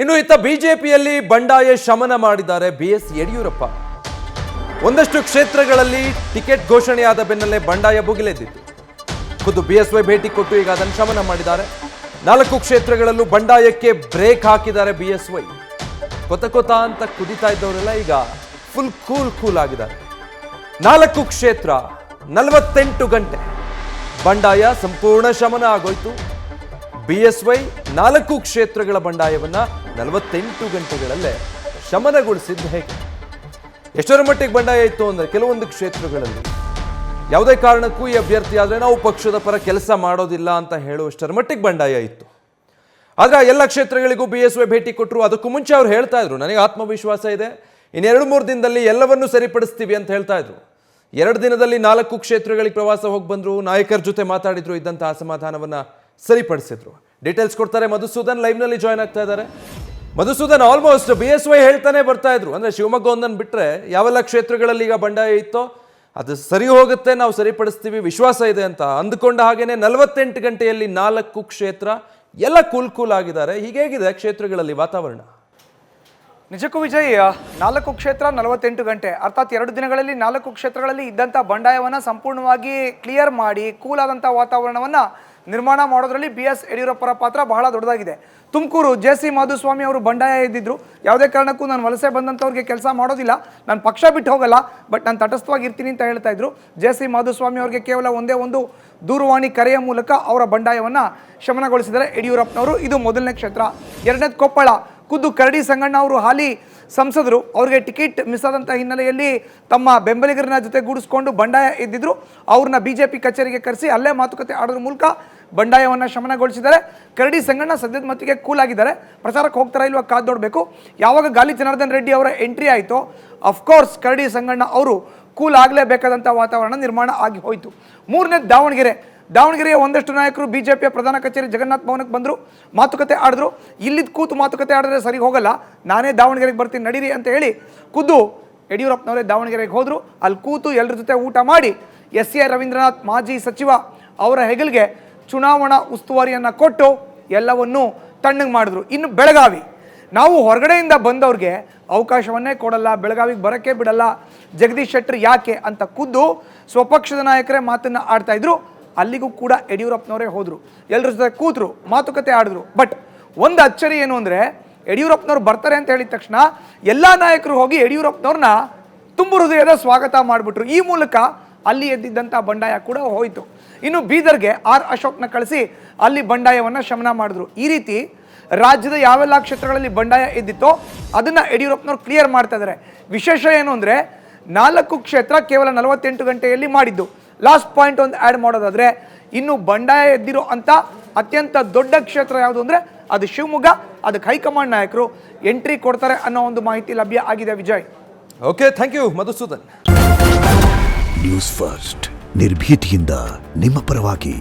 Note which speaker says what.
Speaker 1: ಇನ್ನು ಇತ್ತ ಬಿಜೆಪಿಯಲ್ಲಿ ಬಂಡಾಯ ಶಮನ ಮಾಡಿದ್ದಾರೆ BS ಯಡಿಯೂರಪ್ಪ. ಒಂದಷ್ಟು ಕ್ಷೇತ್ರಗಳಲ್ಲಿ ಟಿಕೆಟ್ ಘೋಷಣೆಯಾದ ಬೆನ್ನಲ್ಲೇ ಬಂಡಾಯ ಭುಗಿಲೆದ್ದಿತ್ತು. ಖುದ್ದು BSY ಭೇಟಿ ಕೊಟ್ಟು ಈಗ ಅದನ್ನು ಶಮನ ಮಾಡಿದ್ದಾರೆ. 4 ಕ್ಷೇತ್ರಗಳಲ್ಲೂ ಬಂಡಾಯಕ್ಕೆ ಬ್ರೇಕ್ ಹಾಕಿದ್ದಾರೆ BSY. ಕೊತ ಅಂತ ಕುದಿತಾ ಇದ್ದವರೆಲ್ಲ ಈಗ ಫುಲ್ ಕೂಲ್ ಆಗಿದ್ದಾರೆ. 4 ಕ್ಷೇತ್ರ 48 ಗಂಟೆ ಬಂಡಾಯ ಸಂಪೂರ್ಣ ಶಮನ ಆಗೋಯ್ತು. BSY 4 ಕ್ಷೇತ್ರಗಳ ಬಂಡಾಯವನ್ನ 48 ಗಂಟೆಗಳಲ್ಲೇ ಶಮನಗೊಳಿಸಿದ್ದು ಹೇಗೆ? ಎಷ್ಟರ ಮಟ್ಟಿಗೆ ಬಂಡಾಯ ಇತ್ತು ಅಂದ್ರೆ ಕೆಲವೊಂದು ಕ್ಷೇತ್ರಗಳಲ್ಲಿ ಯಾವುದೇ ಕಾರಣಕ್ಕೂ ಈ ಅಭ್ಯರ್ಥಿ ಆದ್ರೆ ನಾವು ಪಕ್ಷದ ಪರ ಕೆಲಸ ಮಾಡೋದಿಲ್ಲ ಅಂತ ಹೇಳುವಷ್ಟರ ಮಟ್ಟಿಗೆ ಬಂಡಾಯ ಇತ್ತು. ಆದ್ರೆ ಎಲ್ಲ ಕ್ಷೇತ್ರಗಳಿಗೂ BSY ಭೇಟಿ ಕೊಟ್ಟರು. ಅದಕ್ಕೂ ಮುಂಚೆ ಅವ್ರು ಹೇಳ್ತಾ ಇದ್ರು, ನನಗೆ ಆತ್ಮವಿಶ್ವಾಸ ಇದೆ, ಇನ್ನು 2-3 ದಿನದಲ್ಲಿ ಎಲ್ಲವನ್ನೂ ಸರಿಪಡಿಸ್ತೀವಿ ಅಂತ ಹೇಳ್ತಾ ಇದ್ರು. 2 ದಿನದಲ್ಲಿ 4 ಕ್ಷೇತ್ರಗಳಿಗೆ ಪ್ರವಾಸ ಹೋಗಿ ಬಂದ್ರು, ನಾಯಕರ ಜೊತೆ ಮಾತಾಡಿದ್ರು, ಇದ್ದಂತಹ ಅಸಮಾಧಾನವನ್ನ ಸರಿಪಡಿಸಿದ್ರು. ಡೀಟೇಲ್ಸ್ ಕೊಡ್ತಾರೆ ಮಧುಸೂದನ್, ಲೈವ್ ನಲ್ಲಿ ಜಾಯ್ನ್ ಆಗ್ತಾ ಇದ್ದಾರೆ. ಮಧುಸೂದನ್, ಆಲ್ಮೋಸ್ಟ್ BSY ಹೇಳ್ತಾನೆ ಬರ್ತಾ ಇದ್ರು, ಅಂದ್ರೆ ಶಿವಮೊಗ್ಗ ಒಂದನ್ನು ಬಿಟ್ರೆ ಯಾವೆಲ್ಲ ಕ್ಷೇತ್ರಗಳಲ್ಲಿ ಈಗ ಬಂಡಾಯ ಇತ್ತೋ ಅದು ಸರಿ ಹೋಗುತ್ತೆ, ನಾವು ಸರಿಪಡಿಸ್ತೀವಿ, ವಿಶ್ವಾಸ ಇದೆ ಅಂತ ಅಂದುಕೊಂಡ ಹಾಗೇನೆ 48 ಗಂಟೆಯಲ್ಲಿ 4 ಕ್ಷೇತ್ರ ಎಲ್ಲ ಕೂಲ್ ಆಗಿದ್ದಾರೆ. ಹೀಗೇಗಿದೆ ಕ್ಷೇತ್ರಗಳಲ್ಲಿ ವಾತಾವರಣ?
Speaker 2: ನಿಜಕ್ಕೂ ವಿಜಯ್, 4 ಕ್ಷೇತ್ರ 48 ಗಂಟೆ ಅರ್ಥಾತ್ 2 ದಿನಗಳಲ್ಲಿ 4 ಕ್ಷೇತ್ರಗಳಲ್ಲಿ ಇದ್ದಂಥ ಬಂಡಾಯವನ್ನು ಸಂಪೂರ್ಣವಾಗಿ ಕ್ಲಿಯರ್ ಮಾಡಿ ಕೂಲ್ ಆದಂಥ ವಾತಾವರಣವನ್ನು ನಿರ್ಮಾಣ ಮಾಡೋದ್ರಲ್ಲಿ BS ಯಡಿಯೂರಪ್ಪರ ಪಾತ್ರ ಬಹಳ ದೊಡ್ಡದಾಗಿದೆ. ತುಮಕೂರು JC ಮಾಧುಸ್ವಾಮಿ ಅವರು ಬಂಡಾಯ ಎದ್ದಿದ್ರು, ಯಾವುದೇ ಕಾರಣಕ್ಕೂ ನಾನು ವಲಸೆ ಬಂದಂಥವ್ರಿಗೆ ಕೆಲಸ ಮಾಡೋದಿಲ್ಲ, ನಾನು ಪಕ್ಷ ಬಿಟ್ಟು ಹೋಗಲ್ಲ, ಬಟ್ ನಾನು ತಟಸ್ಥವಾಗಿ ಇರ್ತೀನಿ ಅಂತ ಹೇಳ್ತಾ ಇದ್ರು. JC ಮಾಧುಸ್ವಾಮಿ ಅವರಿಗೆ ಕೇವಲ ಒಂದೇ ಒಂದು ದೂರವಾಣಿ ಕರೆಯ ಮೂಲಕ ಅವರ ಬಂಡಾಯವನ್ನು ಶಮನಗೊಳಿಸಿದ್ದಾರೆ ಯಡಿಯೂರಪ್ಪನವರು. ಇದು ಮೊದಲನೇ ಕ್ಷೇತ್ರ. ಎರಡನೇದು ಕೊಪ್ಪಳ. ಖುದ್ದು ಕರಡಿ ಸಂಗಣ್ಣ ಅವರು ಹಾಲಿ ಸಂಸದರು, ಅವರಿಗೆ ಟಿಕೆಟ್ ಮಿಸ್ ಆದಂಥ ಹಿನ್ನೆಲೆಯಲ್ಲಿ ತಮ್ಮ ಬೆಂಬಲಿಗರನ್ನ ಜೊತೆಗೂಡಿಸ್ಕೊಂಡು ಬಂಡಾಯ ಎದ್ದಿದ್ರು. ಅವ್ರನ್ನ BJP ಕಚೇರಿಗೆ ಕರೆಸಿ ಅಲ್ಲೇ ಮಾತುಕತೆ ಆಡೋದ್ರ ಮೂಲಕ ಬಂಡಾಯವನ್ನು ಶಮನಗೊಳಿಸಿದ್ದಾರೆ. ಕರಡಿ ಸಂಗಣ್ಣ ಸದ್ಯದ ಮಟ್ಟಿಗೆ ಕೂಲ್ ಆಗಿದ್ದಾರೆ. ಪ್ರಚಾರಕ್ಕೆ ಹೋಗ್ತಾರಾ ಇಲ್ವಾ ಕಾದು ನೋಡಬೇಕು. ಯಾವಾಗ ಗಾಲಿ ಜನಾರ್ದನ್ ರೆಡ್ಡಿ ಅವರ ಎಂಟ್ರಿ ಆಯಿತೋ ಅಫ್ಕೋರ್ಸ್ ಕರಡಿ ಸಂಗಣ್ಣ ಅವರು ಕೂಲ್ ಆಗಲೇಬೇಕಾದಂಥ ವಾತಾವರಣ ನಿರ್ಮಾಣ ಆಗಿ ಹೋಯಿತು. ಮೂರನೇದು ದಾವಣಗೆರೆಯ ಒಂದಷ್ಟು ನಾಯಕರು BJPಯ ಪ್ರಧಾನ ಕಚೇರಿ ಜಗನ್ನಾಥ ಭವನಕ್ಕೆ ಬಂದರು, ಮಾತುಕತೆ ಆಡಿದ್ರು. ಇಲ್ಲಿದ್ದು ಕೂತು ಮಾತುಕತೆ ಆಡಿದ್ರೆ ಸರಿ ಹೋಗಲ್ಲ, ನಾನೇ ದಾವಣಗೆರೆಗೆ ಬರ್ತೀನಿ ನಡೀರಿ ಅಂತ ಹೇಳಿ ಖುದ್ದು ಯಡಿಯೂರಪ್ಪನವರೇ ದಾವಣಗೆರೆಗೆ ಹೋದರು. ಅಲ್ಲಿ ಕೂತು ಎಲ್ಲರ ಜೊತೆ ಊಟ ಮಾಡಿ SCI ರವೀಂದ್ರನಾಥ್ ಮಾಜಿ ಸಚಿವ ಅವರ ಹೆಗಲಿಗೆ ಚುನಾವಣಾ ಉಸ್ತುವಾರಿಯನ್ನು ಕೊಟ್ಟು ಎಲ್ಲವನ್ನೂ ತಣ್ಣಗೆ ಮಾಡಿದ್ರು. ಇನ್ನು ಬೆಳಗಾವಿ, ನಾವು ಹೊರಗಡೆಯಿಂದ ಬಂದವ್ರಿಗೆ ಅವಕಾಶವನ್ನೇ ಕೊಡಲ್ಲ, ಬೆಳಗಾವಿಗೆ ಬರೋಕ್ಕೆ ಬಿಡಲ್ಲ, ಜಗದೀಶ್ ಶೆಟ್ಟರ್ ಯಾಕೆ ಅಂತ ಖುದ್ದು ಸ್ವಪಕ್ಷದ ನಾಯಕರೇ ಮಾತನ್ನು ಆಡ್ತಾ ಇದ್ರು. ಅಲ್ಲಿಗೂ ಕೂಡ ಯಡಿಯೂರಪ್ಪನವರೇ ಹೋದರು, ಎಲ್ಲರ ಜೊತೆ ಕೂತರು, ಮಾತುಕತೆ ಆಡಿದ್ರು. ಬಟ್ ಒಂದು ಅಚ್ಚರಿ ಏನು ಅಂದರೆ ಯಡಿಯೂರಪ್ಪನವ್ರು ಬರ್ತಾರೆ ಅಂತ ಹೇಳಿದ ತಕ್ಷಣ ಎಲ್ಲ ನಾಯಕರು ಹೋಗಿ ಯಡಿಯೂರಪ್ಪನವ್ರನ್ನ ತುಂಬು ಹೃದಯದ ಸ್ವಾಗತ ಮಾಡಿಬಿಟ್ರು. ಈ ಮೂಲಕ ಅಲ್ಲಿ ಎದ್ದಿದ್ದಂಥ ಬಂಡಾಯ ಕೂಡ ಹೋಯಿತು. ಇನ್ನು ಬೀದರ್ಗೆ R ಅಶೋಕ್ನ ಕಳಿಸಿ ಅಲ್ಲಿ ಬಂಡಾಯವನ್ನು ಶಮನ ಮಾಡಿದ್ರು. ಈ ರೀತಿ ರಾಜ್ಯದ ಯಾವೆಲ್ಲ ಕ್ಷೇತ್ರಗಳಲ್ಲಿ ಬಂಡಾಯ ಎದ್ದಿತ್ತೋ ಅದನ್ನು ಯಡಿಯೂರಪ್ಪನವ್ರು ಕ್ಲಿಯರ್ ಮಾಡ್ತಾ ಇದ್ದಾರೆ. ವಿಶೇಷ ಏನು ಅಂದರೆ 4 ಕ್ಷೇತ್ರ ಕೇವಲ 48 ಗಂಟೆಯಲ್ಲಿ ಮಾಡಿದ್ದು. ಲಾಸ್ಟ್ ಪಾಯಿಂಟ್ ಒಂದು ಆ್ಯಡ್ ಮಾಡೋದಾದರೆ, ಇನ್ನು ಬಂಡಾಯ ಎದ್ದಿರೋ ಅಂತ ಅತ್ಯಂತ ದೊಡ್ಡ ಕ್ಷೇತ್ರ ಯಾವುದು ಅಂದರೆ ಅದು ಶಿವಮೊಗ್ಗ. ಅದಕ್ಕೆ ಹೈಕಮಾಂಡ್ ನಾಯಕರು ಎಂಟ್ರಿ ಕೊಡ್ತಾರೆ ಅನ್ನೋ ಒಂದು ಮಾಹಿತಿ ಲಭ್ಯ ಆಗಿದೆ. Vijay,
Speaker 1: okay, thank you Madhusudan.
Speaker 3: News First ನಿರ್ಭೀತಿಯಿಂದ ನಿಮ್ಮ ಪರವಾಗಿ.